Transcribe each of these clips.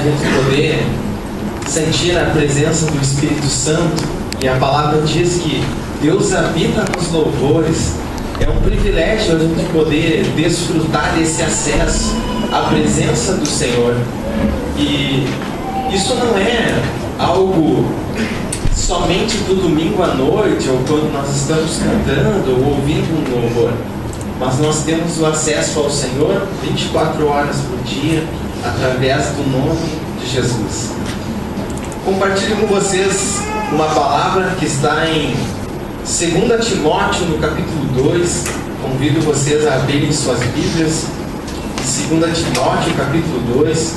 gente poder sentir a presença do Espírito Santo, e a palavra diz que Deus habita nos louvores. É um privilégio a gente poder desfrutar desse acesso à presença do Senhor. E isso não é algo somente do domingo à noite, ou quando nós estamos cantando ou ouvindo um louvor, mas nós temos o acesso ao Senhor 24 horas por dia, através do nome de Jesus. Compartilho com vocês uma palavra que está em 2 Timóteo, no capítulo 2. Convido vocês a abrirem suas Bíblias. 2 Timóteo, capítulo 2.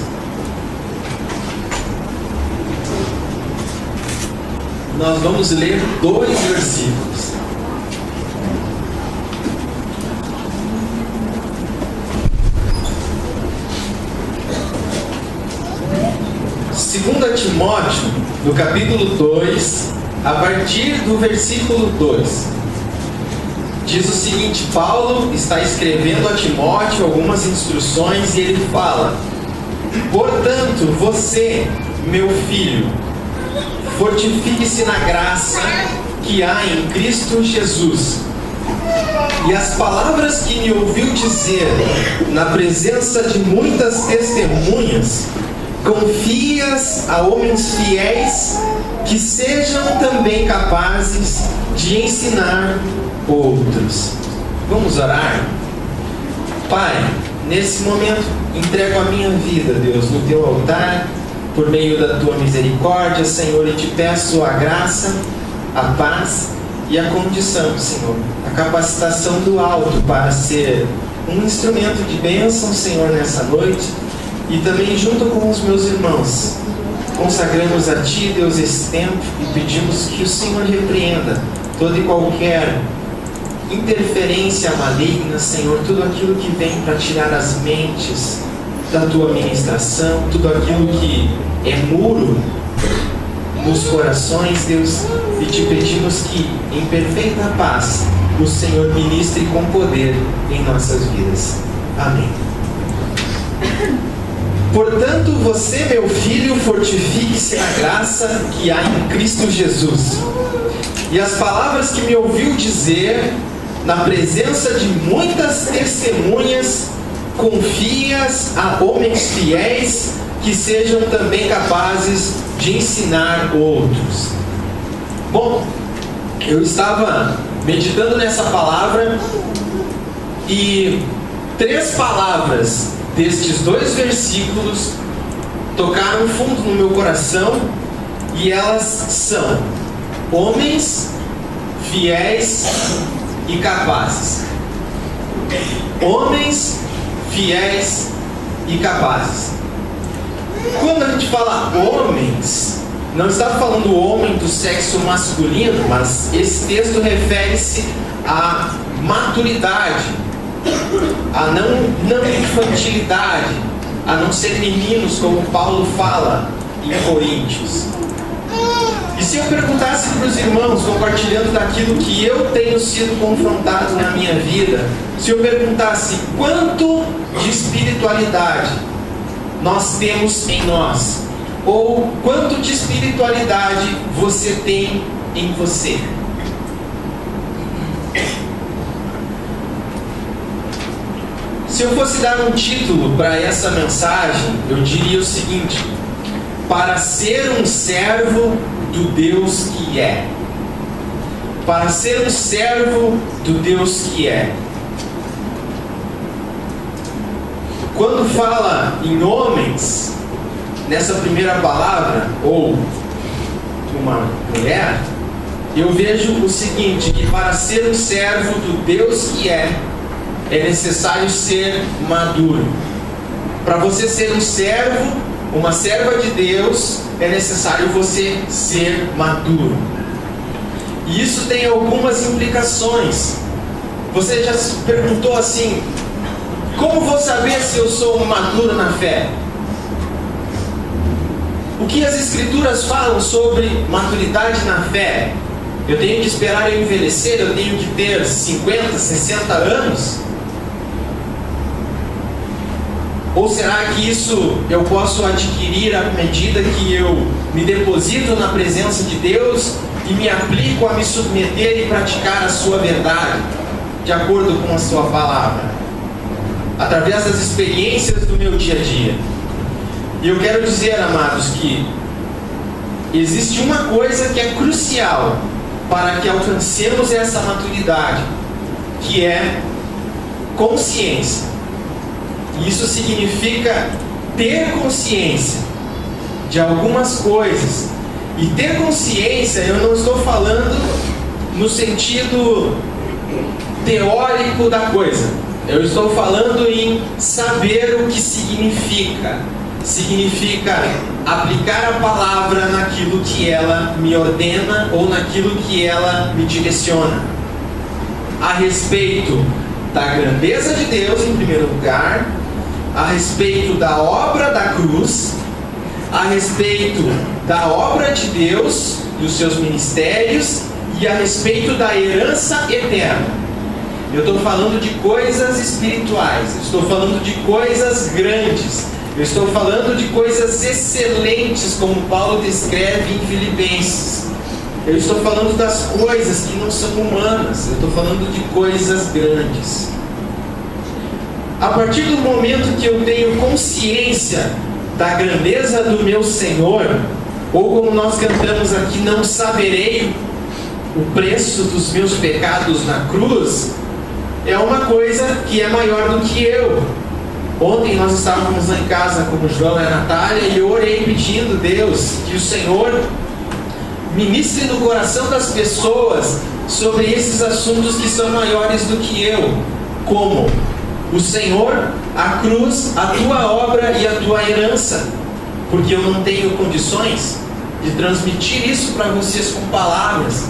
Nós vamos ler 2 versículos. Segunda Timóteo, no capítulo 2, a partir do versículo 2. Diz o seguinte: Paulo está escrevendo a Timóteo algumas instruções e ele fala: portanto, você, meu filho, fortifique-se na graça que há em Cristo Jesus. E as palavras que me ouviu dizer na presença de muitas testemunhas, confie-as a homens fiéis que sejam também capazes de ensinar outros. Vamos orar? Pai, nesse momento entrego a minha vida, Deus, no teu altar, por meio da tua misericórdia, Senhor, e te peço a graça, a paz e a condição, Senhor, a capacitação do alto para ser um instrumento de bênção, Senhor, nessa noite. E também junto com os meus irmãos, consagramos a Ti, Deus, esse tempo e pedimos que o Senhor repreenda toda e qualquer interferência maligna, Senhor, tudo aquilo que vem para tirar as mentes da Tua ministração, tudo aquilo que é muro nos corações, Deus, e Te pedimos que, em perfeita paz, o Senhor ministre com poder em nossas vidas. Amém. Portanto, você, meu filho, fortifique-se na graça que há em Cristo Jesus. E as palavras que me ouviu dizer, na presença de muitas testemunhas, confie-as a homens fiéis que sejam também capazes de ensinar outros. Bom, eu estava meditando nessa palavra e 3 palavras destes 2 versículos tocaram fundo no meu coração, e elas são: homens fiéis e capazes. Homens fiéis e capazes. Quando a gente fala homens, não está falando homem do sexo masculino, mas esse texto refere-se à maturidade, a não infantilidade, a não ser meninos, como Paulo fala em Coríntios. E se eu perguntasse para os irmãos, compartilhando daquilo que eu tenho sido confrontado na minha vida, se eu perguntasse quanto de espiritualidade nós temos em nós, ou quanto de espiritualidade você tem em você? Se eu fosse dar um título para essa mensagem, eu diria o seguinte: para ser um servo do Deus que é. Para ser um servo do Deus que é. Quando fala em homens, nessa primeira palavra, ou uma mulher, eu vejo o seguinte: que para ser um servo do Deus que é necessário ser maduro. Para você ser um servo, uma serva de Deus, é necessário você ser maduro. E isso tem algumas implicações. Você já se perguntou assim: como vou saber se eu sou maduro na fé? O que as Escrituras falam sobre maturidade na fé? Eu tenho que esperar eu envelhecer? Eu tenho que ter 50, 60 anos? Ou será que isso eu posso adquirir à medida que eu me deposito na presença de Deus e me aplico a me submeter e praticar a sua verdade, de acordo com a sua palavra, através das experiências do meu dia a dia? E eu quero dizer, amados, que existe uma coisa que é crucial para que alcancemos essa maturidade, que é consciência. Isso significa ter consciência de algumas coisas. E ter consciência, eu não estou falando no sentido teórico da coisa. Eu estou falando em saber o que significa. Significa aplicar a palavra naquilo que ela me ordena ou naquilo que ela me direciona. A respeito da grandeza de Deus, em primeiro lugar, a respeito da obra da cruz, a respeito da obra de Deus e os seus ministérios e a respeito da herança eterna. Eu estou falando de coisas espirituais, eu estou falando de coisas grandes, eu estou falando de coisas excelentes, como Paulo descreve em Filipenses. Eu estou falando das coisas que não são humanas, eu estou falando de coisas grandes. A partir do momento que eu tenho consciência da grandeza do meu Senhor, ou como nós cantamos aqui, não saberei o preço dos meus pecados na cruz, é uma coisa que é maior do que eu. Ontem nós estávamos lá em casa com o João e a Natália e eu orei pedindo, Deus, que o Senhor ministre no coração das pessoas sobre esses assuntos que são maiores do que eu, como o Senhor, a cruz, a tua obra e a tua herança, porque eu não tenho condições de transmitir isso para vocês com palavras,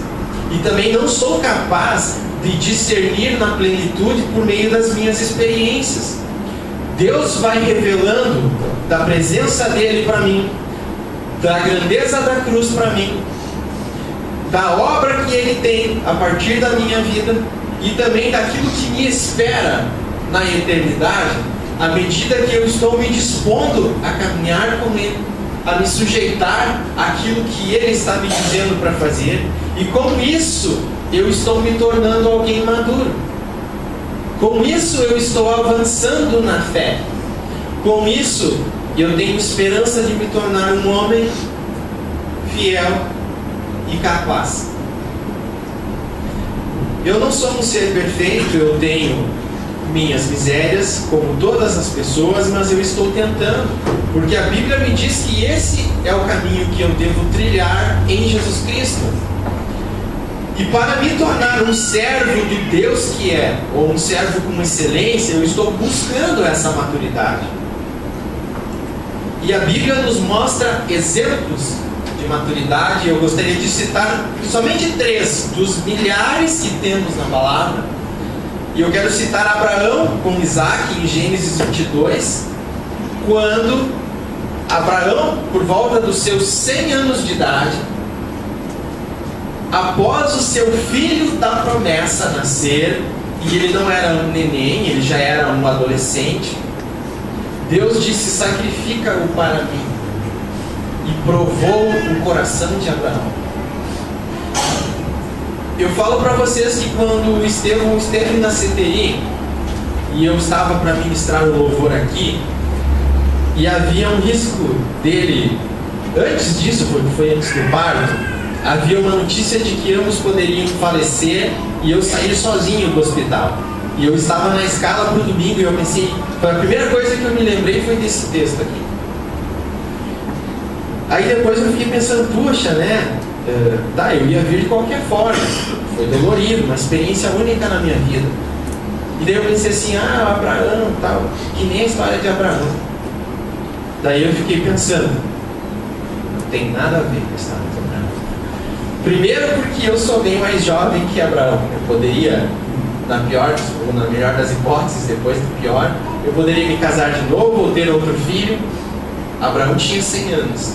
e também não sou capaz de discernir na plenitude por meio das minhas experiências. Deus vai revelando da presença dele para mim, da grandeza da cruz para mim, da obra que ele tem a partir da minha vida e também daquilo que me espera na eternidade, à medida que eu estou me dispondo a caminhar com ele, a me sujeitar àquilo que ele está me dizendo para fazer, e com isso eu estou me tornando alguém maduro. Com isso eu estou avançando na fé. Com isso eu tenho esperança de me tornar um homem fiel e capaz. Eu não sou um ser perfeito, eu tenho minhas misérias, como todas as pessoas, mas eu estou tentando, porque a Bíblia me diz que esse é o caminho que eu devo trilhar em Jesus Cristo. E para me tornar um servo do Deus que é, ou um servo com excelência, eu estou buscando essa maturidade. E a Bíblia nos mostra exemplos de maturidade. Eu gostaria de citar somente 3 dos milhares que temos na palavra. E eu quero citar Abraão com Isaac em Gênesis 22, quando Abraão, por volta dos seus 100 anos de idade, após o seu filho da promessa nascer, e ele não era um neném, ele já era um adolescente, Deus disse: sacrifica-o para mim, e provou o coração de Abraão. Eu falo para vocês que quando o Estevão esteve na CTI, e eu estava para ministrar o louvor aqui, e havia um risco dele, antes disso, porque foi antes do parto, havia uma notícia de que ambos poderiam falecer e eu sair sozinho do hospital. E eu estava na escala para o domingo e eu pensei, a primeira coisa que eu me lembrei foi desse texto aqui. Aí depois eu fiquei pensando, puxa, né? Eu ia vir de qualquer forma. Foi dolorido, uma experiência única na minha vida. E daí eu pensei assim, Abraão, tal, que nem a história de Abraão. Daí eu fiquei pensando, não tem nada a ver com a história de Abraão. Primeiro porque eu sou bem mais jovem que Abraão. Eu poderia, na pior ou na melhor das hipóteses, depois do pior, eu poderia me casar de novo ou ter outro filho. Abraão tinha 100 anos,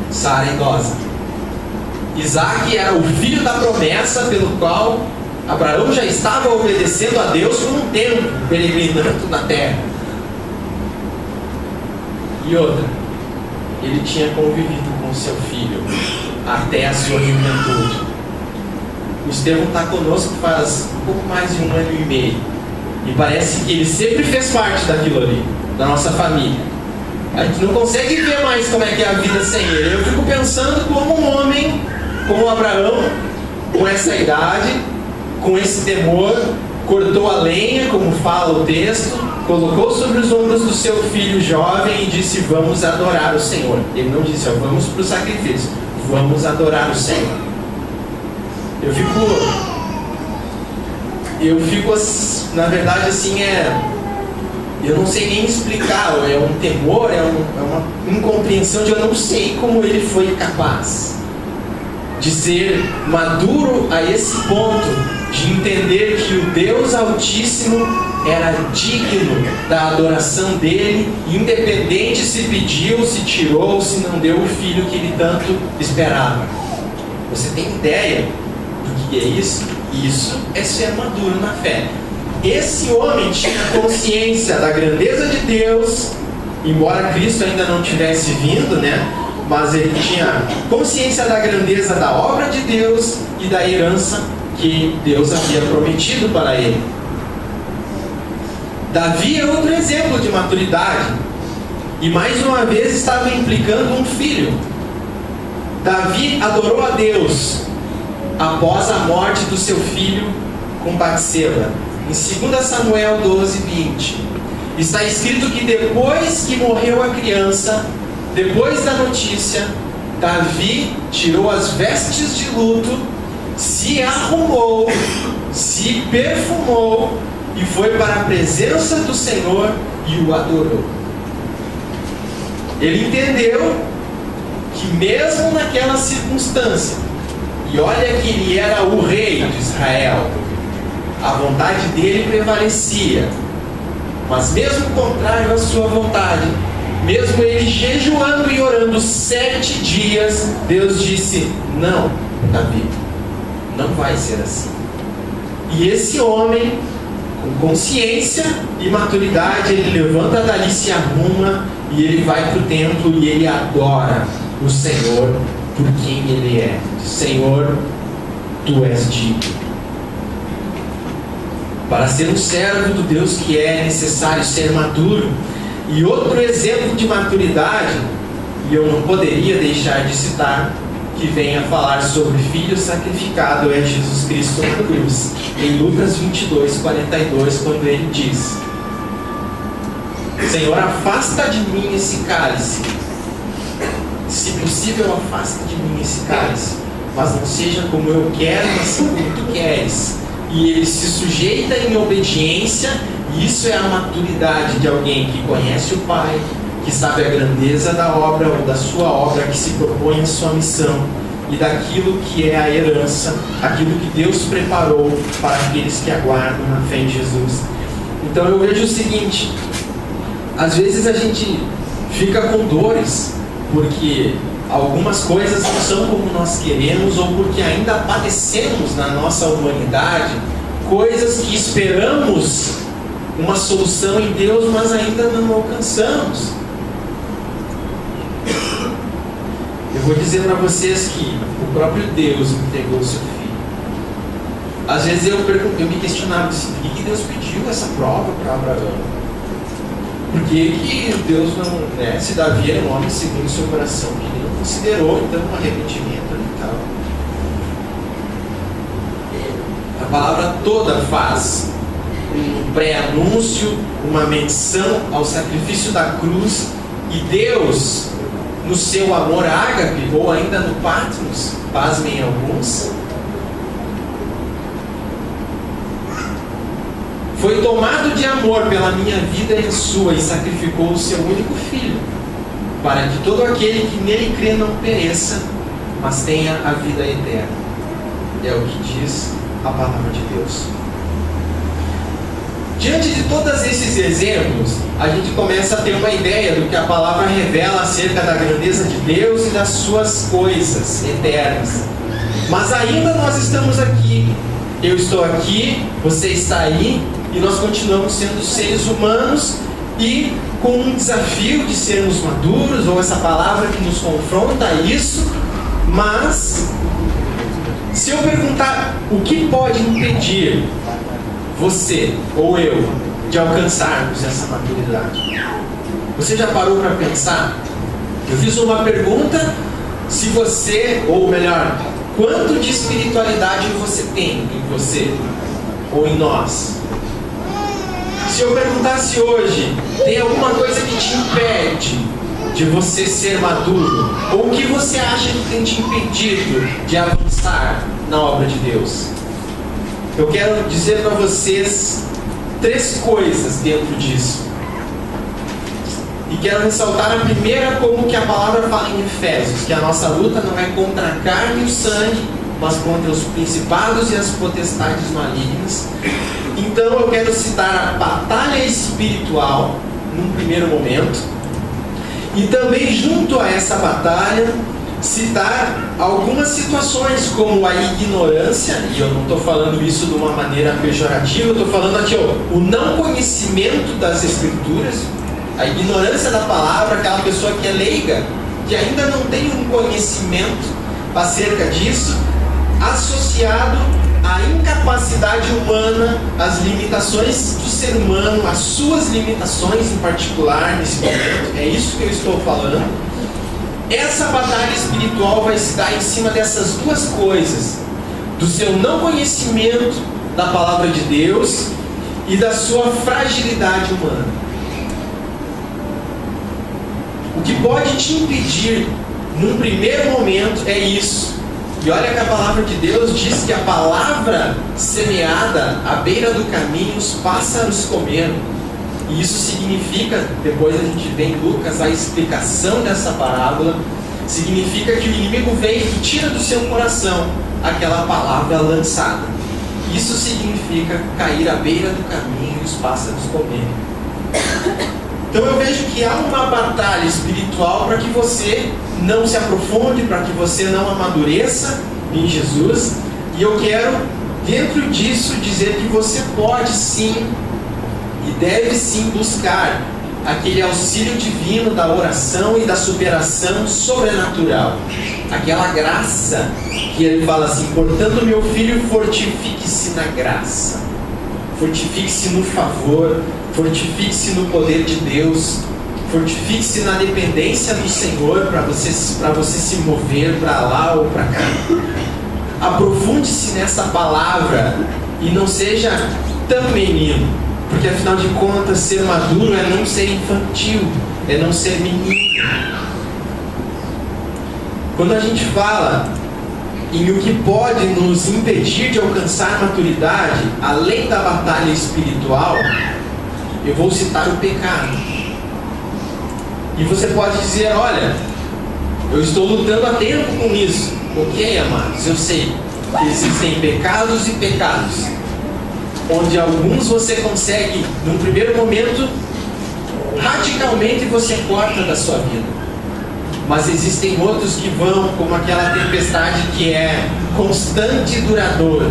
Sara idosa. Isaac era o filho da promessa pelo qual Abraão já estava obedecendo a Deus por um tempo, peregrinando na terra. E outra, ele tinha convivido com seu filho até a sua juventude. O Estevão está conosco faz um pouco mais de 1 ano e meio. E parece que ele sempre fez parte daquilo ali, da nossa família. A gente não consegue ver mais como é que é a vida sem ele. Eu fico pensando como um homem, como Abraão, com essa idade, com esse temor, cortou a lenha, como fala o texto, colocou sobre os ombros do seu filho jovem e disse: vamos adorar o Senhor. Ele não disse: vamos para o sacrifício, vamos adorar o Senhor. Eu fico, na verdade, assim, eu não sei nem explicar, é um temor, é uma incompreensão de eu não sei como ele foi capaz de ser maduro a esse ponto, de entender que o Deus Altíssimo era digno da adoração dele, independente se pediu, se tirou, se não deu o filho que ele tanto esperava. Você tem ideia do que é isso? Isso é ser maduro na fé. Esse homem tinha consciência da grandeza de Deus, embora Cristo ainda não tivesse vindo, né? Mas ele tinha consciência da grandeza da obra de Deus e da herança que Deus havia prometido para ele. Davi é outro exemplo de maturidade, e mais uma vez estava implicando um filho. Davi adorou a Deus após a morte do seu filho com Batseba. Em 2 Samuel 12:20, está escrito que depois que morreu a criança, depois da notícia, Davi tirou as vestes de luto, se arrumou, se perfumou e foi para a presença do Senhor e o adorou. Ele entendeu que mesmo naquela circunstância, e olha que ele era o rei de Israel, a vontade dele prevalecia, mas mesmo contrário à sua vontade, mesmo ele jejuando e orando 7 dias, Deus disse: não, Davi, não vai ser assim. E esse homem, com consciência e maturidade, ele levanta dali, se arruma e ele vai para o templo e ele adora o Senhor por quem ele é. Senhor, tu és digno. Para ser um servo do Deus que é necessário ser maduro. E outro exemplo de maturidade, e eu não poderia deixar de citar, que vem a falar sobre filho sacrificado, é Jesus Cristo na cruz, em Lucas 22:42, quando ele diz: Senhor, afasta de mim esse cálice, se possível afasta de mim esse cálice, mas não seja como eu quero, mas sim como tu queres. E ele se sujeita em obediência. E isso é a maturidade de alguém que conhece o Pai, que sabe a grandeza da obra ou da sua obra, que se propõe a sua missão e daquilo que é a herança, aquilo que Deus preparou para aqueles que aguardam na fé em Jesus. Então eu vejo o seguinte: às vezes a gente fica com dores porque algumas coisas não são como nós queremos, ou porque ainda padecemos na nossa humanidade coisas que esperamos uma solução em Deus, mas ainda não alcançamos. Eu vou dizer para vocês que o próprio Deus entregou o seu filho. Às vezes eu me questionava assim: por que Deus pediu essa prova para Abraão? Por que Deus não, né, se Davi era um homem segundo o seu coração, que ele não considerou então um arrependimento e tal? A palavra toda faz um pré-anúncio, uma menção ao sacrifício da cruz, e Deus, no seu amor ágape, ou ainda no Patmos, pasmem alguns, foi tomado de amor pela minha vida e a sua, e sacrificou o seu único filho, para que todo aquele que nele crê não pereça, mas tenha a vida eterna. É o que diz a palavra de Deus. Diante de todos esses exemplos, a gente começa a ter uma ideia do que a palavra revela acerca da grandeza de Deus e das suas coisas eternas. Mas ainda nós estamos aqui, eu estou aqui, você está aí, e nós continuamos sendo seres humanos e com um desafio de sermos maduros, ou essa palavra que nos confronta a isso. Mas se eu perguntar o que pode impedir você ou eu de alcançarmos essa maturidade, você já parou para pensar? Eu fiz uma pergunta: se você, ou melhor, quanto de espiritualidade você tem em você ou em nós? Se eu perguntasse hoje, tem alguma coisa que te impede de você ser maduro? Ou o que você acha que tem te impedido de avançar na obra de Deus? Eu quero dizer para vocês 3 coisas dentro disso. E quero ressaltar a primeira, como que a palavra fala em Efésios, que a nossa luta não é contra a carne e o sangue, mas contra os principados e as potestades malignas. Então eu quero citar a batalha espiritual num primeiro momento, e também junto a essa batalha citar algumas situações como a ignorância, e eu não estou falando isso de uma maneira pejorativa, eu estou falando aqui o não conhecimento das Escrituras, a ignorância da palavra, aquela pessoa que é leiga, que ainda não tem um conhecimento acerca disso, associado à incapacidade humana, às limitações do ser humano, às suas limitações em particular nesse momento. É isso que eu estou falando. Essa batalha espiritual vai se dar em cima dessas 2 coisas: do seu não conhecimento da palavra de Deus e da sua fragilidade humana. O que pode te impedir num primeiro momento é isso. E olha que a palavra de Deus diz que a palavra semeada à beira do caminho os pássaros comeram. E isso significa, depois a gente vê em Lucas a explicação dessa parábola, significa que o inimigo vem e tira do seu coração aquela palavra lançada. Isso significa cair à beira do caminho e os pássaros comerem. Então eu vejo que há uma batalha espiritual para que você não se aprofunde, para que você não amadureça em Jesus. E eu quero, dentro disso, dizer que você pode sim e deve sim buscar aquele auxílio divino da oração e da superação sobrenatural. Aquela graça que ele fala assim: portanto, meu filho, fortifique-se na graça, fortifique-se no favor, fortifique-se no poder de Deus, fortifique-se na dependência do Senhor para você se mover para lá ou para cá. Aprofunde-se nessa palavra e não seja tão menino, porque afinal de contas ser maduro é não ser infantil, é não ser menino. Quando a gente fala em o que pode nos impedir de alcançar a maturidade, além da batalha espiritual, eu vou citar o pecado. E você pode dizer: olha, eu estou lutando há tempo com isso. Ok, amados, eu sei que existem pecados e pecados, onde alguns você consegue, num primeiro momento, radicalmente você corta da sua vida. Mas existem outros que vão como aquela tempestade que é constante e duradoura.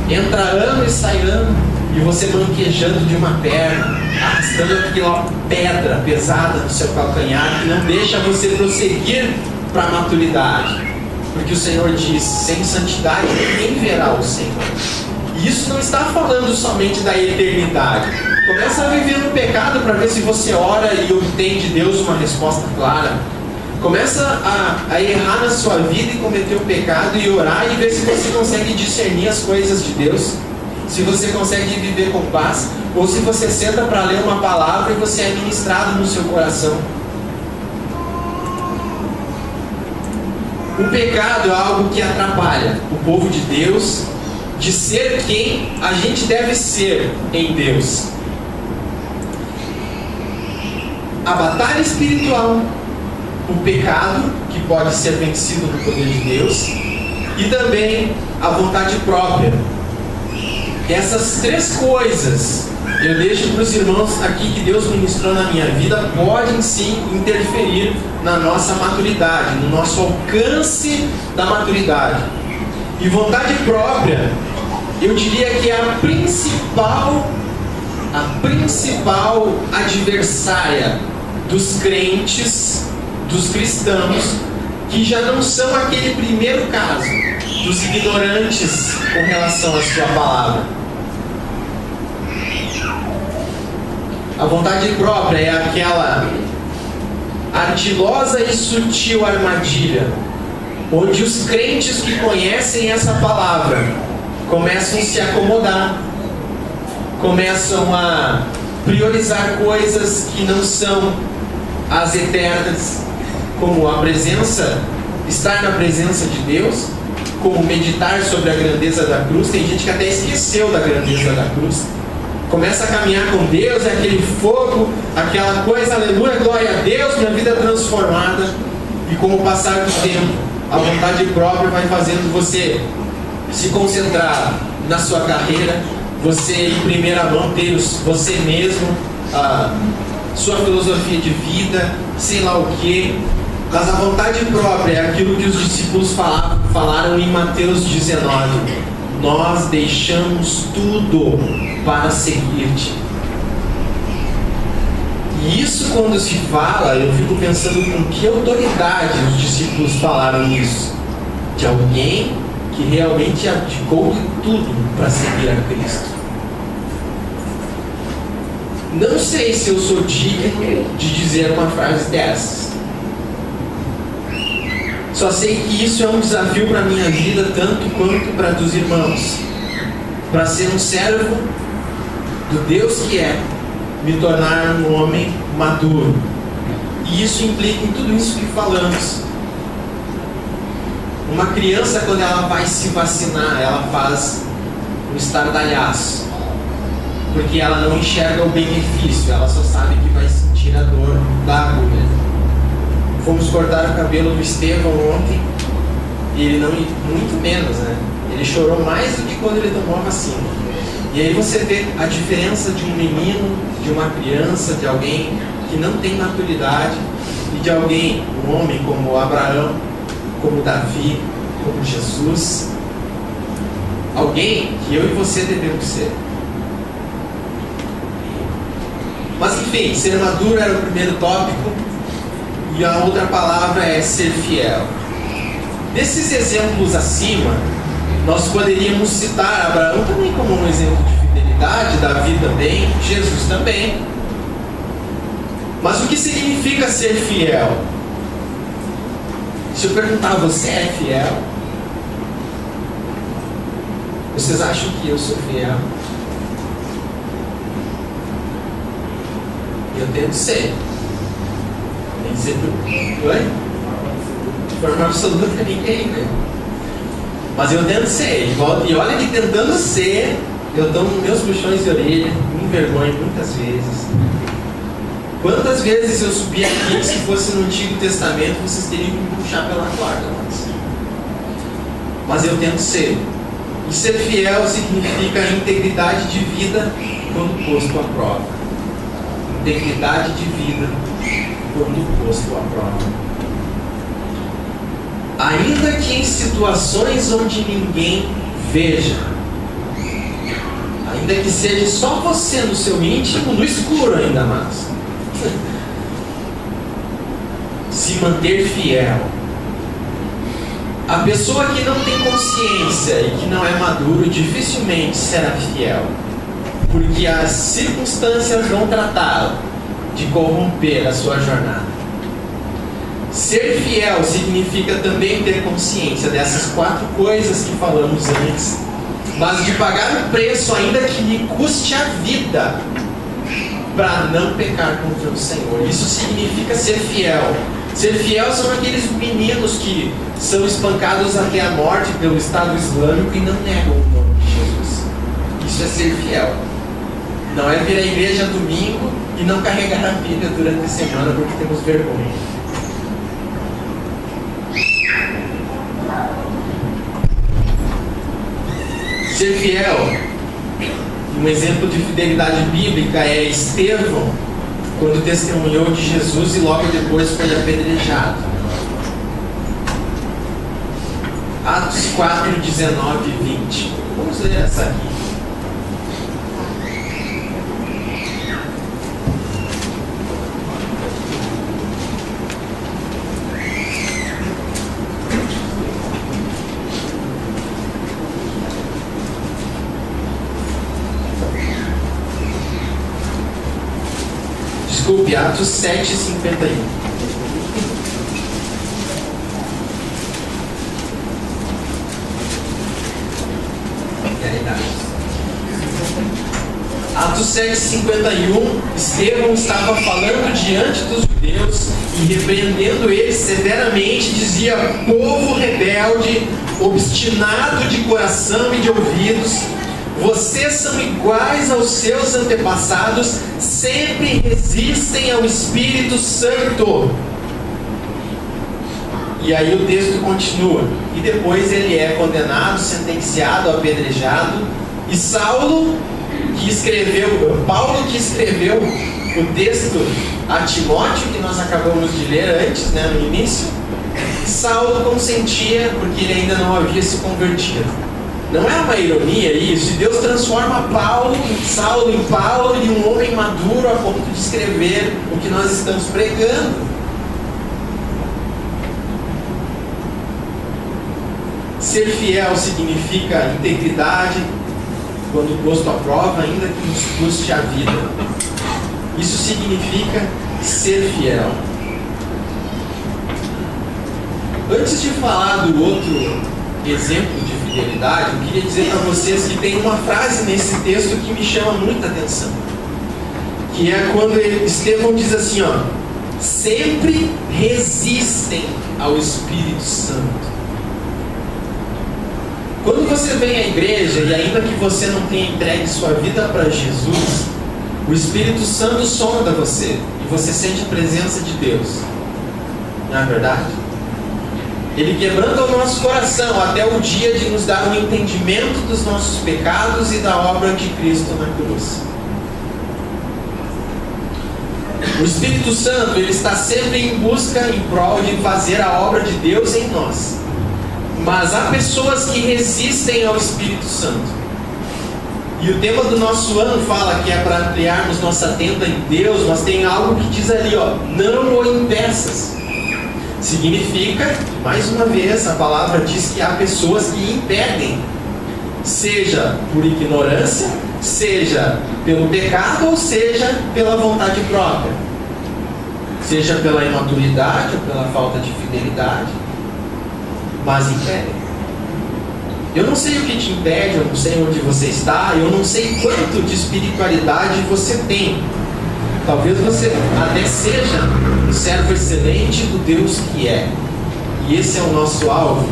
Entra ano e sai ano, e você manquejando de uma perna, arrastando aquela pedra pesada no seu calcanhar, que não deixa você prosseguir para a maturidade. Porque o Senhor diz: sem santidade ninguém verá o Senhor. E isso não está falando somente da eternidade. Começa a viver no pecado para ver se você ora e obtém de Deus uma resposta clara. Começa a errar na sua vida e cometer o pecado e orar e ver se você consegue discernir as coisas de Deus, se você consegue viver com paz, ou se você senta para ler uma palavra e você é ministrado no seu coração. O pecado é algo que atrapalha o povo de Deus de ser quem a gente deve ser em Deus. A batalha espiritual, o pecado, que pode ser vencido no poder de Deus, e também a vontade própria. Essas 3 coisas eu deixo para os irmãos aqui que Deus ministrou na minha vida, podem sim interferir na nossa maturidade, no nosso alcance da maturidade. E vontade própria, eu diria que é a principal a principal adversária dos crentes, dos cristãos, que já não são aquele primeiro caso, dos ignorantes com relação à sua palavra. A vontade própria é aquela ardilosa e sutil armadilha, onde os crentes que conhecem essa palavra começam a se acomodar, começam a priorizar coisas que não são as eternas, como a presença, estar na presença de Deus, como meditar sobre a grandeza da cruz. Tem gente que até esqueceu da grandeza da cruz. Começa a caminhar com Deus, é aquele fogo, aquela coisa, aleluia, glória a Deus, minha vida é transformada. E com o passar do tempo, a vontade própria vai fazendo você se concentrar na sua carreira, você em primeira mão ter você mesmo, a sua filosofia de vida, sei lá o que. Mas a vontade própria é aquilo que os discípulos falaram em Mateus 19. Nós deixamos tudo para seguir-te. E isso, quando se fala, eu fico pensando com que autoridade os discípulos falaram isso. De alguém que realmente abdicou de tudo para seguir a Cristo. Não sei se eu sou digno de dizer uma frase dessas. Só sei que isso é um desafio para a minha vida, tanto quanto para dos irmãos. Para ser um servo do Deus que é, me tornar um homem maduro. E isso implica em tudo isso que falamos. Uma criança, quando ela vai se vacinar, ela faz um estardalhaço, porque ela não enxerga o benefício, ela só sabe que vai sentir a dor da agulha. Fomos cortar o cabelo do Estevão ontem, e ele não, muito menos, né? Ele chorou mais do que quando ele tomou a vacina. E aí você vê a diferença de um menino, de uma criança, de alguém que não tem maturidade, e de alguém, um homem como Abraão, como Davi, como Jesus. Alguém que eu e você devemos ser. Mas enfim, ser maduro era o primeiro tópico. E a outra palavra é ser fiel. Desses exemplos acima, nós poderíamos citar Abraão também como um exemplo de fidelidade, Davi também, Jesus também. Mas o que significa ser fiel? Se eu perguntar, você é fiel? Vocês acham que eu sou fiel? Eu tento ser. Nem sempre. Oi? De forma absoluta ninguém, né? Mas eu tento ser. E olha que tentando ser, eu tomo meus puxões de orelha, me envergonho muitas vezes. Quantas vezes eu subi aqui, se fosse no Antigo Testamento, vocês teriam que me puxar pela corda. Mas eu tento ser. E ser fiel significa integridade de vida quando posto à prova. Integridade de vida quando posto à prova. Ainda que em situações onde ninguém veja, ainda que seja só você no seu íntimo, no escuro ainda mais, se manter fiel. A pessoa que não tem consciência e que não é maduro dificilmente será fiel, porque as circunstâncias vão tratá-la de corromper a sua jornada. Ser fiel significa também ter consciência dessas 4 coisas que falamos antes, mas de pagar o preço, ainda que lhe custe a vida, para não pecar contra o Senhor. Isso significa ser fiel. Ser fiel são aqueles meninos que são espancados até a morte pelo Estado Islâmico e não negam o nome de Jesus. Isso é ser fiel. Não é vir à igreja domingo e não carregar a Bíblia durante a semana porque temos vergonha. Ser fiel, um exemplo de fidelidade bíblica é Estevão, quando testemunhou de Jesus e logo depois foi apedrejado. Atos 4, 19 e 20. Vamos ler essa aqui. Desculpe, Atos 7:51. Atos 7:51, Estevão estava falando diante dos judeus e repreendendo eles severamente, dizia: povo rebelde, obstinado de coração e de ouvidos, vocês são iguais aos seus antepassados, sempre resistem ao Espírito Santo. E aí o texto continua, e depois ele é condenado, sentenciado, apedrejado, e Paulo que escreveu o texto a Timóteo, que nós acabamos de ler antes, no início, Saulo consentia porque ele ainda não havia se convertido. Não é uma ironia isso? E Deus transforma Saulo em Paulo e um homem maduro a ponto de escrever o que nós estamos pregando. Ser fiel significa integridade, quando posto à prova, ainda que nos custe a vida. Isso significa ser fiel. Antes de falar do outro exemplo de fidelidade, eu queria dizer para vocês que tem uma frase nesse texto que me chama muita atenção, que é quando Estevão diz assim, sempre resistem ao Espírito Santo. Quando você vem à igreja e ainda que você não tenha entregue sua vida para Jesus, o Espírito Santo sonda você e você sente a presença de Deus. Não é verdade? Ele quebranta o nosso coração até o dia de nos dar um entendimento dos nossos pecados e da obra de Cristo na cruz. O Espírito Santo, ele está sempre em busca, em prol de fazer a obra de Deus em nós. Mas há pessoas que resistem ao Espírito Santo. E o tema do nosso ano fala que é para ampliarmos nossa tenda em Deus, mas tem algo que diz ali, não o impeças. Significa, mais uma vez, a palavra diz que há pessoas que impedem, seja por ignorância, seja pelo pecado, ou seja pela vontade própria. Seja pela imaturidade ou pela falta de fidelidade. Mas impede. Eu não sei o que te impede, eu não sei onde você está, eu não sei quanto de espiritualidade você tem. Talvez você até seja um servo excelente do Deus que é. E esse é o nosso alvo.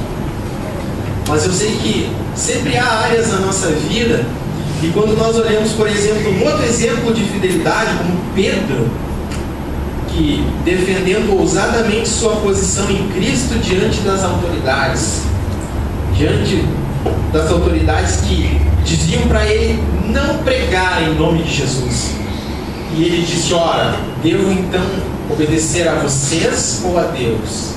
Mas eu sei que sempre há áreas na nossa vida, e quando nós olhamos, por exemplo, um outro exemplo de fidelidade, como Pedro, que defendendo ousadamente sua posição em Cristo diante das autoridades que diziam para ele não pregar em nome de Jesus, e ele disse: ora, devo então obedecer a vocês ou a Deus?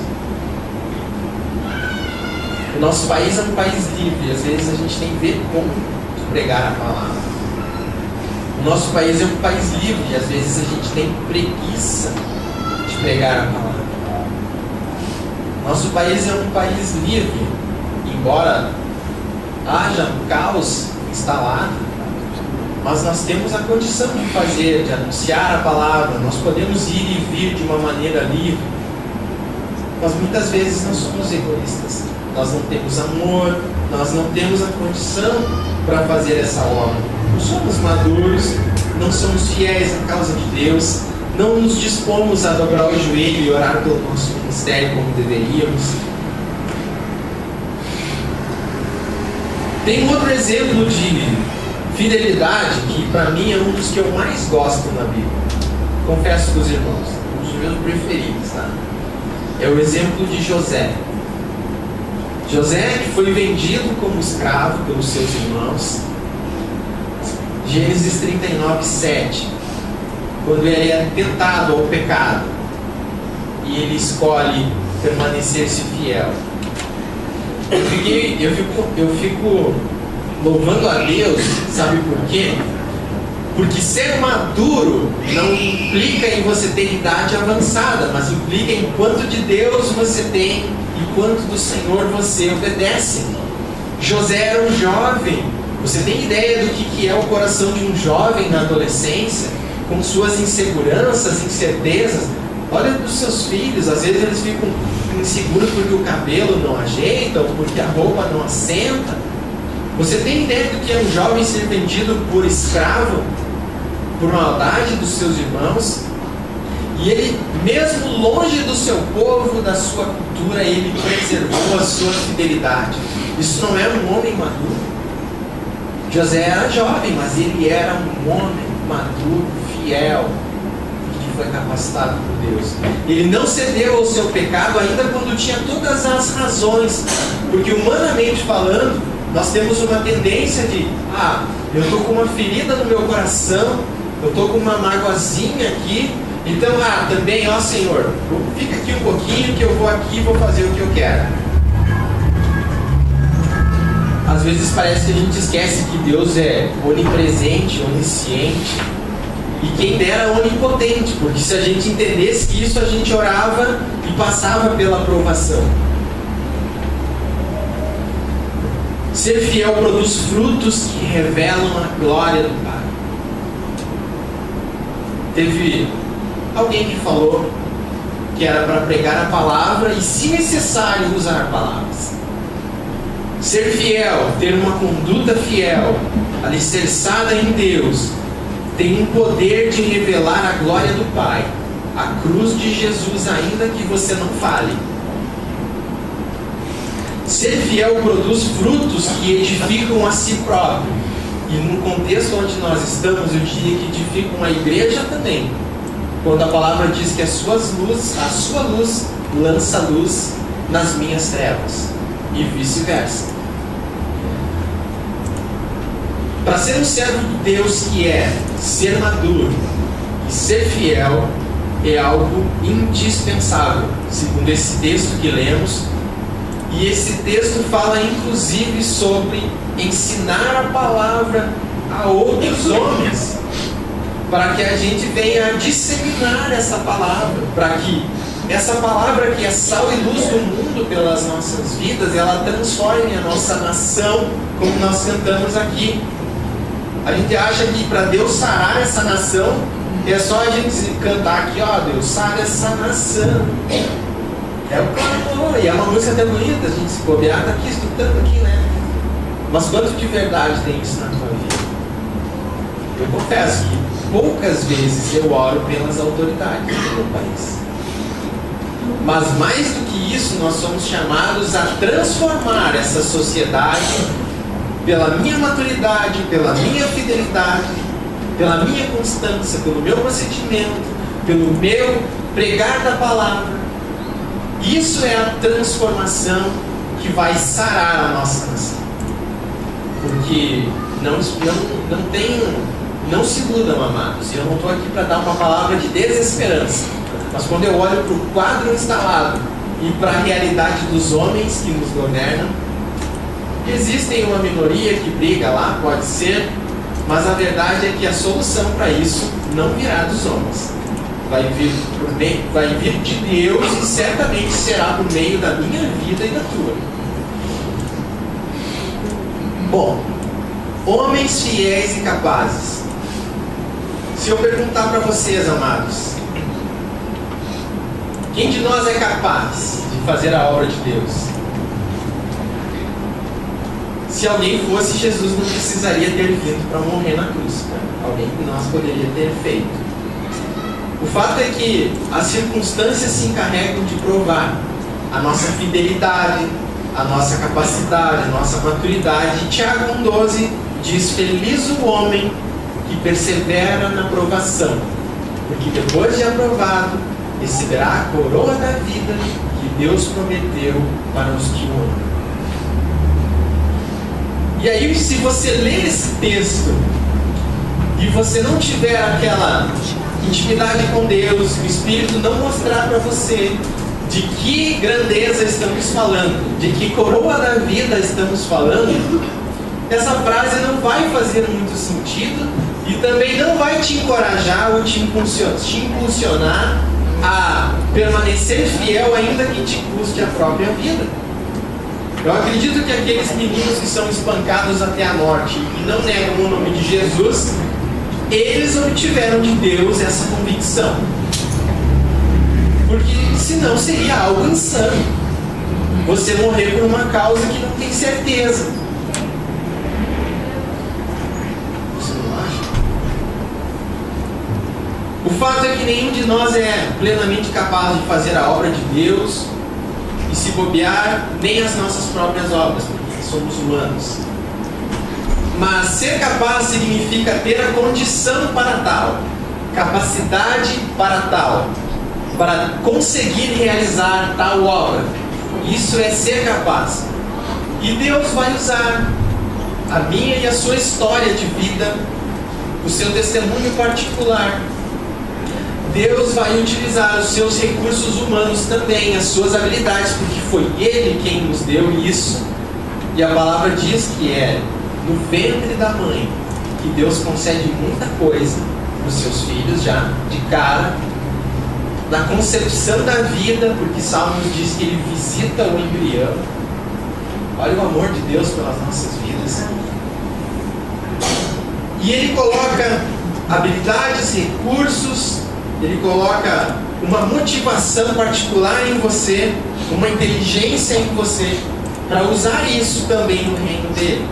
O nosso país é um país livre, às vezes a gente tem vergonha de pregar a palavra. O nosso país é um país livre e às vezes a gente tem preguiça de pregar a palavra. Nosso país é um país livre, embora haja um caos instalado, mas nós temos a condição de fazer, de anunciar a palavra, nós podemos ir e vir de uma maneira livre, mas muitas vezes nós somos egoístas, nós não temos amor, nós não temos a condição para fazer essa obra. Não somos maduros, não somos fiéis à causa de Deus, não nos dispomos a dobrar o joelho e orar pelo nosso ministério como deveríamos. Tem um outro exemplo de fidelidade que para mim é um dos que eu mais gosto na Bíblia. Confesso para os irmãos, um dos meus preferidos, tá? É o exemplo de José. José, que foi vendido como escravo pelos seus irmãos. Gênesis 39:7, quando ele é tentado ao pecado e ele escolhe permanecer-se fiel. Eu fico louvando a Deus, sabe por quê? Porque ser maduro não implica em você ter idade avançada, mas implica em quanto de Deus você tem e quanto do Senhor você obedece. José era um jovem. Você tem ideia do que é o coração de um jovem na adolescência? com suas inseguranças, incertezas. Olha para os seus filhos, às vezes eles ficam inseguros porque o cabelo não ajeita, ou porque a roupa não assenta. Você tem ideia do que é um jovem ser vendido por escravo, por maldade dos seus irmãos? E ele, mesmo longe do seu povo, da sua cultura, ele preservou a sua fidelidade. Isso não é um homem maduro. José era jovem, mas ele era um homem maduro, fiel, que foi capacitado por Deus. Ele não cedeu ao seu pecado ainda quando tinha todas as razões, porque humanamente falando, nós temos uma tendência de, eu estou com uma ferida no meu coração, eu estou com uma mágoazinha aqui, então, também, Senhor, fica aqui um pouquinho que eu vou aqui e vou fazer o que eu quero. Às vezes parece que a gente esquece que Deus é onipresente, onisciente, e quem dera onipotente, porque se a gente entendesse isso, a gente orava e passava pela aprovação. Ser fiel produz frutos que revelam a glória do Pai. Teve alguém que falou que era para pregar a palavra e, se necessário, usar palavras. Ser fiel, ter uma conduta fiel, alicerçada em Deus, tem um poder de revelar a glória do Pai, a cruz de Jesus, ainda que você não fale. Ser fiel produz frutos que edificam a si próprio. E no contexto onde nós estamos, eu diria que edificam a igreja também. Quando a palavra diz que a sua luz lança luz nas minhas trevas. E vice-versa. Para ser um servo de Deus que é ser maduro e ser fiel é algo indispensável, segundo esse texto que lemos. E esse texto fala inclusive sobre ensinar a palavra a outros homens, para que a gente venha a disseminar essa palavra, para que essa palavra que é sal e luz do mundo pelas nossas vidas, ela transforme a nossa nação, como nós cantamos aqui. A gente acha que para Deus sarar essa nação, é só a gente cantar aqui, Deus, sara essa nação. É o clamor, e é uma música até bonita, a gente se bobear, está aqui escutando aqui, né? Mas quanto de verdade tem isso na tua vida? Eu confesso que poucas vezes eu oro pelas autoridades do meu país. Mas mais do que isso, nós somos chamados a transformar essa sociedade pela minha maturidade, pela minha fidelidade, pela minha constância, pelo meu procedimento, pelo meu pregar da palavra. Isso é a transformação que vai sarar a nossa nação. Porque não se iludam, amados. Eu não estou aqui para dar uma palavra de desesperança. Mas quando eu olho para o quadro instalado e para a realidade dos homens que nos governam, existem uma minoria que briga lá, pode ser, mas a verdade é que a solução para isso não virá dos homens. Vai vir de Deus e certamente será por meio da minha vida e da tua. Bom, homens fiéis e capazes. Se eu perguntar para vocês, amados, quem de nós é capaz de fazer a obra de Deus? Se alguém fosse, Jesus não precisaria ter vindo para morrer na cruz. Alguém que nós poderia ter feito. O fato é que as circunstâncias se encarregam de provar a nossa fidelidade, a nossa capacidade, a nossa maturidade. Tiago 1,12 diz: feliz o homem que persevera na provação, porque depois de aprovado, receberá a coroa da vida que Deus prometeu para os que o amam. E aí, se você ler esse texto e você não tiver aquela intimidade com Deus, o Espírito não mostrar para você de que grandeza estamos falando, de que coroa da vida estamos falando, essa frase não vai fazer muito sentido e também não vai te encorajar ou te impulsionar a permanecer fiel, ainda que te custe a própria vida. Eu acredito que aqueles meninos que são espancados até a morte e não negam o nome de Jesus, eles obtiveram de Deus essa convicção. Porque senão seria algo insano você morrer por uma causa que não tem certeza. Você não acha? O fato é que nenhum de nós é plenamente capaz de fazer a obra de Deus, e se bobear, nem as nossas próprias obras, porque somos humanos. Mas ser capaz significa ter a condição para tal, capacidade para tal, para conseguir realizar tal obra. Isso é ser capaz. E Deus vai usar a minha e a sua história de vida, o seu testemunho particular. Deus vai utilizar os seus recursos humanos também, as suas habilidades, porque foi Ele quem nos deu isso. E a palavra diz que é no ventre da mãe que Deus concede muita coisa para os seus filhos já, de cara. Na concepção da vida, porque Salmos diz que Ele visita o embrião. Olha o amor de Deus pelas nossas vidas. E Ele coloca habilidades, recursos, Ele coloca uma motivação particular em você, uma inteligência em você, para usar isso também no reino dele.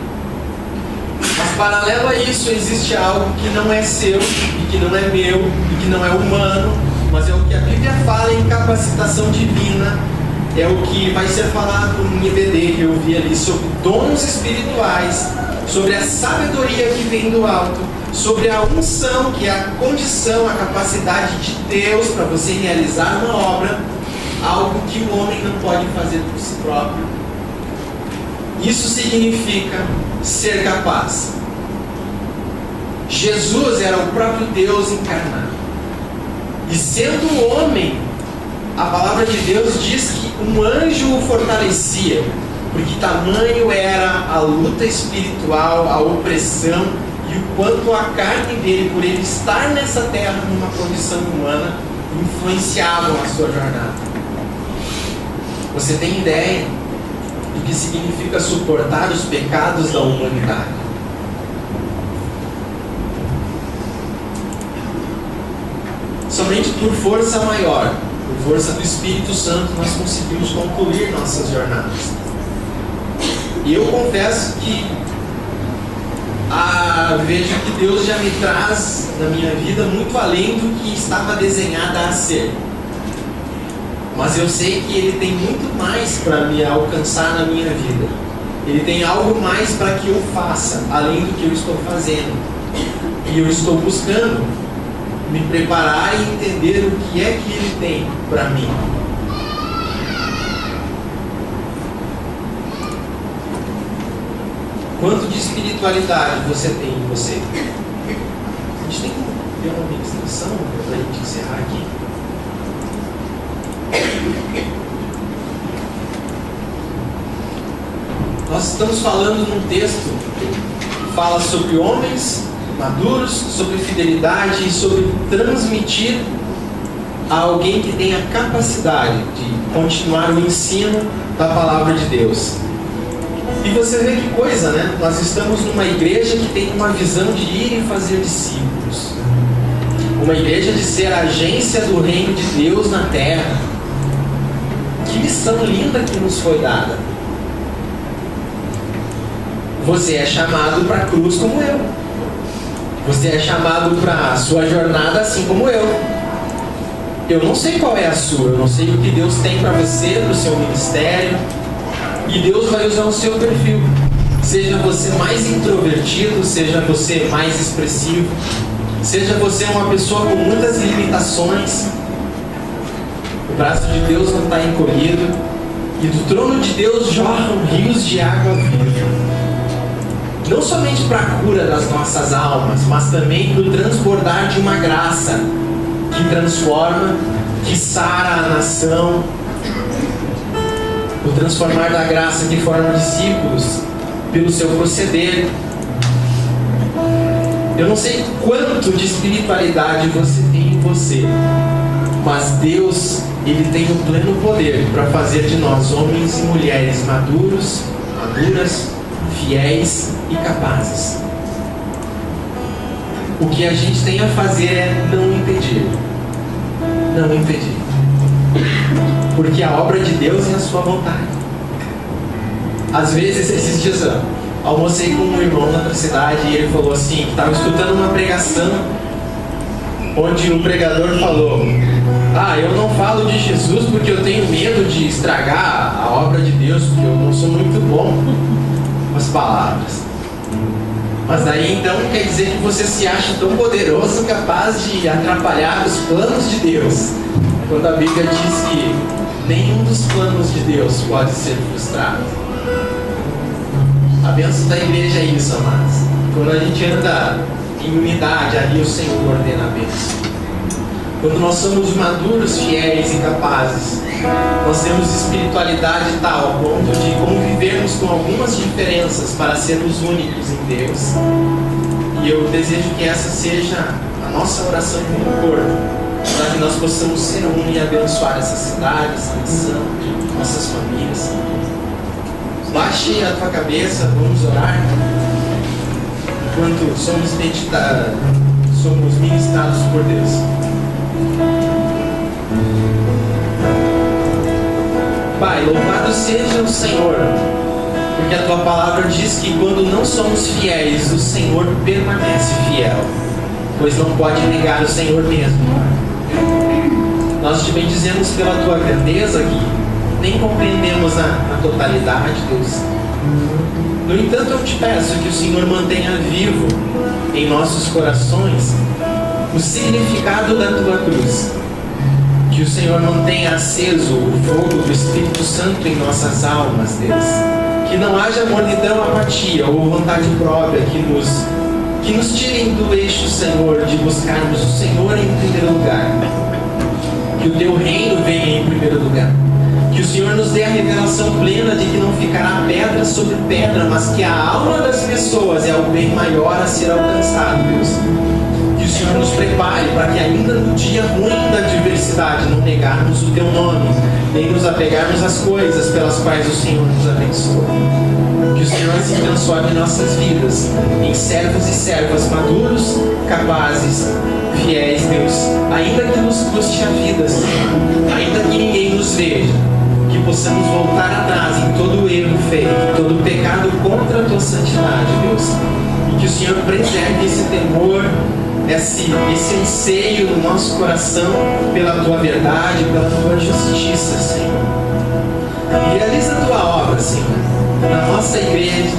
Mas paralelo a isso existe algo que não é seu, e que não é meu, e que não é humano, mas é o que a Bíblia fala em capacitação divina, é o que vai ser falado no IBD que eu vi ali, sobre dons espirituais, sobre a sabedoria que vem do alto, sobre a unção, que é a condição, a capacidade de Deus para você realizar uma obra, algo que o homem não pode fazer por si próprio. Isso significa ser capaz. Jesus era o próprio Deus encarnado. E sendo homem, a palavra de Deus diz que um anjo o fortalecia, porque tamanho era a luta espiritual, a opressão, e o quanto a carne dele, por ele estar nessa terra numa condição humana, influenciavam a sua jornada. Você tem ideia do que significa suportar os pecados da humanidade? Somente por força maior, por força do Espírito Santo, nós conseguimos concluir nossas jornadas. E eu confesso que vejo que Deus já me traz na minha vida muito além do que estava desenhada a ser. Mas eu sei que Ele tem muito mais para me alcançar na minha vida. Ele tem algo mais para que eu faça, além do que eu estou fazendo. E eu estou buscando me preparar e entender o que é que Ele tem para mim. Quanto de espiritualidade você tem em você? A gente tem que ter uma ministração para a gente encerrar aqui. Nós estamos falando num texto que fala sobre homens maduros, sobre fidelidade e sobre transmitir a alguém que tem a capacidade de continuar o ensino da palavra de Deus. E você vê que coisa, né? Nós estamos numa igreja que tem uma visão de ir e fazer discípulos. Uma igreja de ser a agência do reino de Deus na terra. Que missão linda que nos foi dada. Você é chamado para a cruz como eu. Você é chamado para a sua jornada assim como eu. Eu não sei qual é a sua, eu não sei o que Deus tem para você, para o seu ministério. E Deus vai usar o seu perfil. Seja você mais introvertido, seja você mais expressivo, seja você uma pessoa com muitas limitações. O braço de Deus não está encolhido. E do trono de Deus jorram rios de água viva. Não somente para a cura das nossas almas, mas também para o transbordar de uma graça que transforma, que sara a nação. O transformar da graça que forma discípulos pelo seu proceder. Eu não sei quanto de espiritualidade você tem em você, mas Deus, Ele tem o pleno poder para fazer de nós homens e mulheres maduros, maduras, fiéis e capazes. O que a gente tem a fazer é não impedir. Não impedir. Porque a obra de Deus é a sua vontade. Às vezes, esses dias eu almocei com um irmão na outra cidade e ele falou assim, que estava escutando uma pregação onde o pregador falou: eu não falo de Jesus porque eu tenho medo de estragar a obra de Deus, porque eu não sou muito bom com as palavras. Mas daí então quer dizer que você se acha tão poderoso, capaz de atrapalhar os planos de Deus, quando a Bíblia diz que nenhum dos planos de Deus pode ser frustrado. A bênção da igreja é isso, amados. Quando a gente anda em unidade, ali o Senhor ordena a bênção. Quando nós somos maduros, fiéis e capazes, nós temos espiritualidade tal ao ponto de convivermos com algumas diferenças para sermos únicos em Deus. E eu desejo que essa seja a nossa oração como corpo, para que nós possamos ser um e abençoar essa cidade, essa nação, nossas famílias. Baixe a tua cabeça, vamos orar. Enquanto somos ministrados por Deus. Pai, louvado seja o Senhor, porque a tua palavra diz que quando não somos fiéis, o Senhor permanece fiel, pois não pode negar o Senhor mesmo. Nós te bendizemos pela tua grandeza aqui, nem compreendemos na totalidade, Deus. No entanto, eu te peço que o Senhor mantenha vivo em nossos corações o significado da tua cruz. Que o Senhor mantenha aceso o fogo do Espírito Santo em nossas almas, Deus. Que não haja mornidão, apatia ou vontade própria que nos tirem do eixo, Senhor, de buscarmos o Senhor em primeiro lugar. Que o teu reino venha em primeiro lugar. Que o Senhor nos dê a revelação plena de que não ficará pedra sobre pedra, mas que a alma das pessoas é o bem maior a ser alcançado, Deus. Que o Senhor nos prepare para que ainda no dia ruim da adversidade não negarmos o teu nome, nem nos apegarmos às coisas pelas quais o Senhor nos abençoa. Que o Senhor se transforme em nossas vidas em servos e servas maduros, capazes, fiéis, Deus. Ainda que nos custe a vida, Senhor, ainda que ninguém nos veja, que possamos voltar atrás em todo o erro feito, todo o pecado contra a tua santidade, Deus. E que o Senhor preserve esse temor, esse anseio no nosso coração pela tua verdade, pela tua justiça, Senhor. E realiza a tua obra, Senhor, na nossa igreja,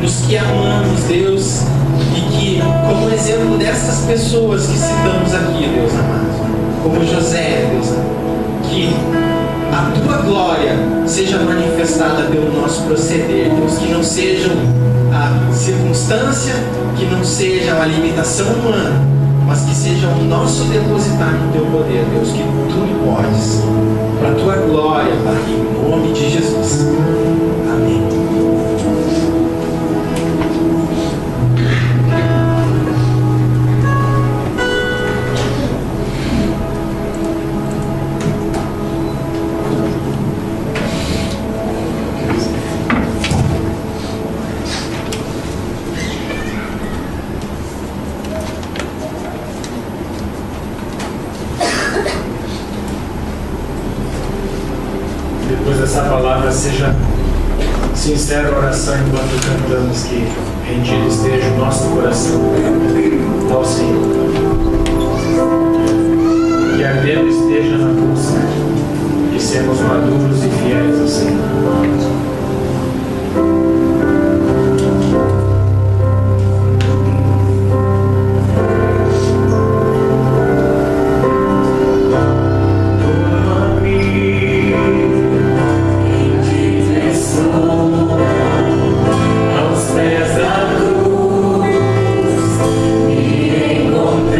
nos que amamos, Deus, e que, como exemplo destas pessoas que citamos aqui, Deus amado, como José, Deus amado, que a tua glória seja manifestada pelo nosso proceder, Deus, que não seja a circunstância, que não seja a limitação humana, mas que seja o nosso depositar no teu poder, Deus, que tu podes, para a tua glória, Pai, em nome de Jesus. Amém. Depois dessa palavra, seja sincera a oração enquanto cantamos, que rendido esteja o nosso coração ao Senhor. Que ardendo esteja na busca de sermos maduros e fiéis ao Senhor. Aos pés da cruz me encontrei.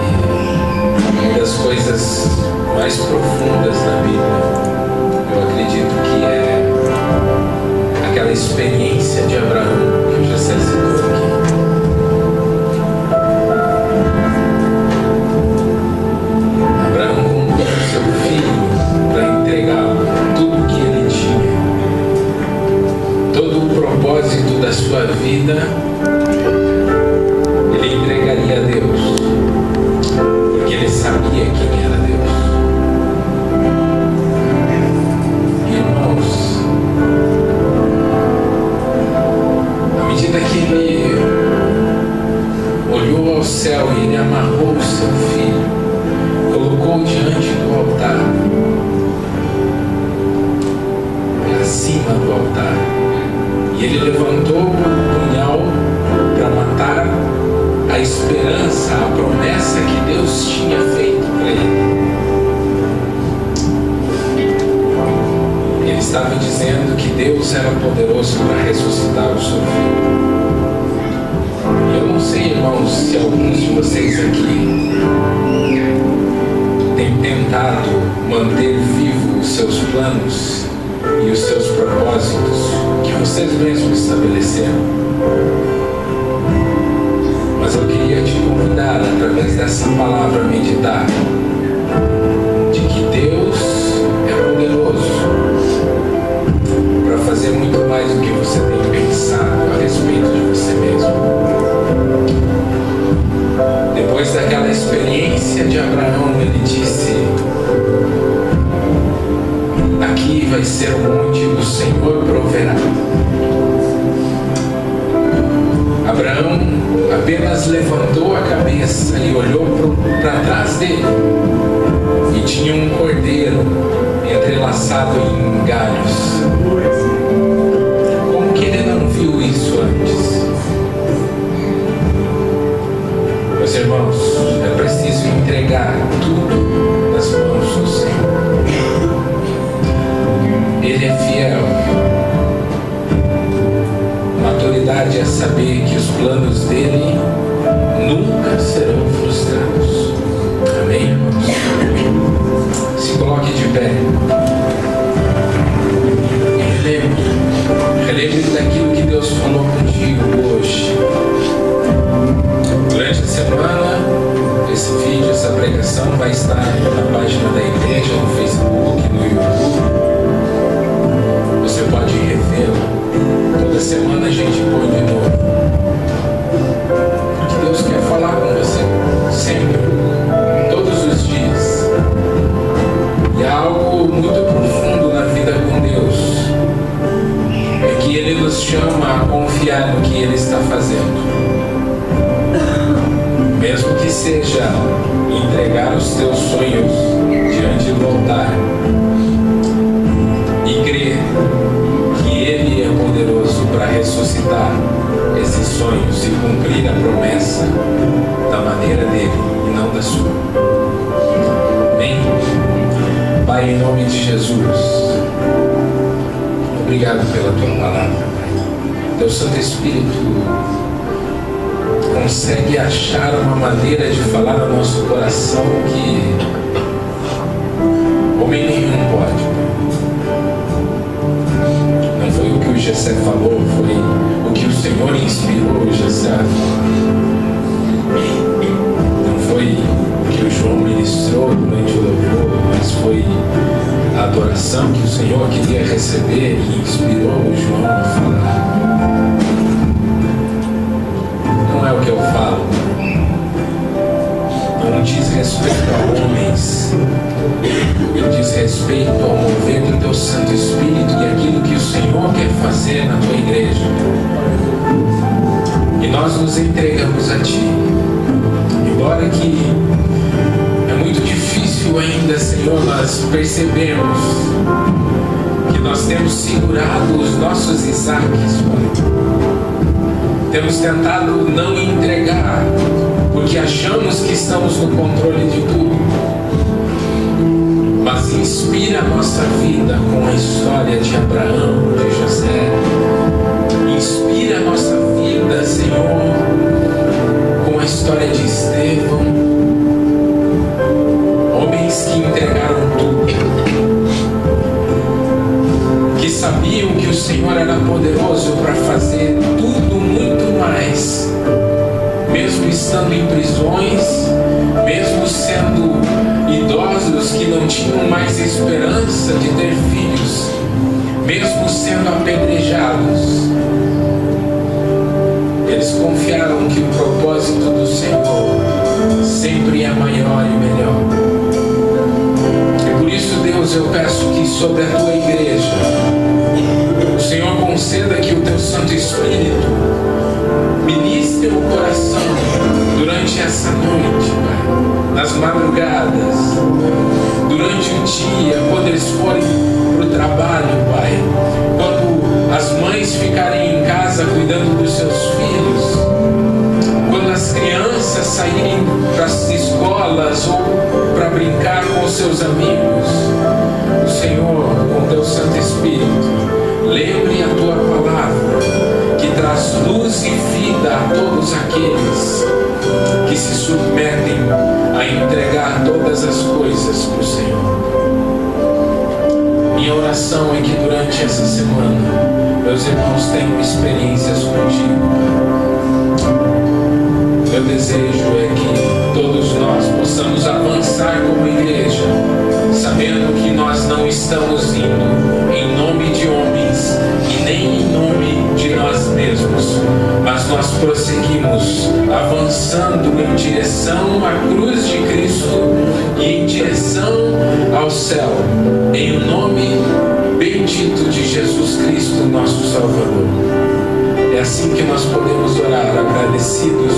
E uma das coisas mais profundas na Bíblia, eu acredito que é aquela experiência de Abraão que eu já citou aqui. Abraão comprou seu filho para entregá-lo, tudo que ele tinha, todo o propósito da sua vida, ele entregaria a Deus, porque ele sabia quem era Deus. Irmãos, à medida que ele olhou ao céu e ele amarrou o seu filho, colocou diante do altar, acima do altar, e ele levantou o punhal para matar a esperança, a promessa que Deus tinha feito para ele. Ele estava dizendo que Deus era poderoso para ressuscitar o seu filho. E eu não sei, irmãos, se alguns de vocês aqui têm tentado manter vivos os seus planos e os seus propósitos que vocês mesmos estabeleceram. Mas eu queria te convidar, através dessa palavra, a meditar de que Deus é poderoso para fazer muito mais do que você tem pensado a respeito de você mesmo. Depois daquela experiência de Abraão, ele disse: aqui vai ser o monte do Senhor proverá. Abraão apenas levantou a cabeça e olhou para trás dele, e tinha um cordeiro entrelaçado em galhos. Como que ele não viu isso antes? Meus irmãos, é preciso entregar tudo nas mãos do Senhor. Ele é fiel. Maturidade é saber que os planos dele nunca serão frustrados. Amém, irmãos? Se coloque de pé. Relembre daquilo que Deus falou contigo hoje. Durante a semana, esse vídeo, essa pregação vai estar na página da igreja, no Facebook, no YouTube. Você pode revê-lo. Toda semana a gente põe de novo. Porque Deus quer falar com você sempre, todos os dias. E há algo muito profundo na vida com Deus. É que Ele nos chama a confiar no que Ele está fazendo. Mesmo que seja entregar os teus sonhos diante do altar e crer que Ele é poderoso para ressuscitar esses sonhos e cumprir a promessa da maneira dele e não da sua. Amém? Pai, em nome de Jesus, obrigado pela tua palavra, Pai. Teu Santo Espírito consegue achar uma maneira de falar no nosso coração que homem nenhum pode. Não foi o que o Jessé falou, foi o que o Senhor inspirou o Jessé a falar. Não foi o que o João ministrou durante o louvor, mas foi a adoração que o Senhor queria receber e inspirou o João a falar. Não é o que eu falo, não diz respeito a homens, diz respeito ao mover do teu Santo Espírito e aquilo que o Senhor quer fazer na tua igreja. E nós nos entregamos a Ti, embora que é muito difícil ainda, Senhor, nós percebemos que nós temos segurado os nossos Isaques, Pai. Temos tentado não entregar, porque achamos que estamos no controle de tudo. Mas inspira a nossa vida com a história de Abraão, de José. Inspira a nossa vida, Senhor, com a história de é poderoso para fazer tudo muito mais, mesmo estando em prisões, mesmo sendo idosos que não tinham mais esperança de ter filhos, mesmo sendo apedrejados. Eles confiaram que o propósito do Senhor sempre é maior e melhor. E por isso, Deus, eu peço que sobre a tua igreja o Senhor conceda que o teu Santo Espírito ministre o coração durante essa noite, Pai, nas madrugadas, durante o dia, quando eles forem para o trabalho, Pai, quando as mães ficarem em casa cuidando dos seus filhos, quando as crianças saírem para as escolas ou para brincar com os seus amigos, o Senhor, com teu Santo Espírito, lembre a tua palavra, que traz luz e vida a todos aqueles que se submetem a entregar todas as coisas para o Senhor. Minha oração é que durante essa semana meus irmãos tenham experiências contigo. Meu desejo é que todos nós possamos avançar como igreja, sabendo que nós não estamos indo em nome de homens e nem em nome de nós mesmos, mas nós prosseguimos avançando em direção à cruz de Cristo e em direção ao céu, em o nome bendito de Jesus Cristo, nosso Salvador. É assim que nós podemos orar agradecidos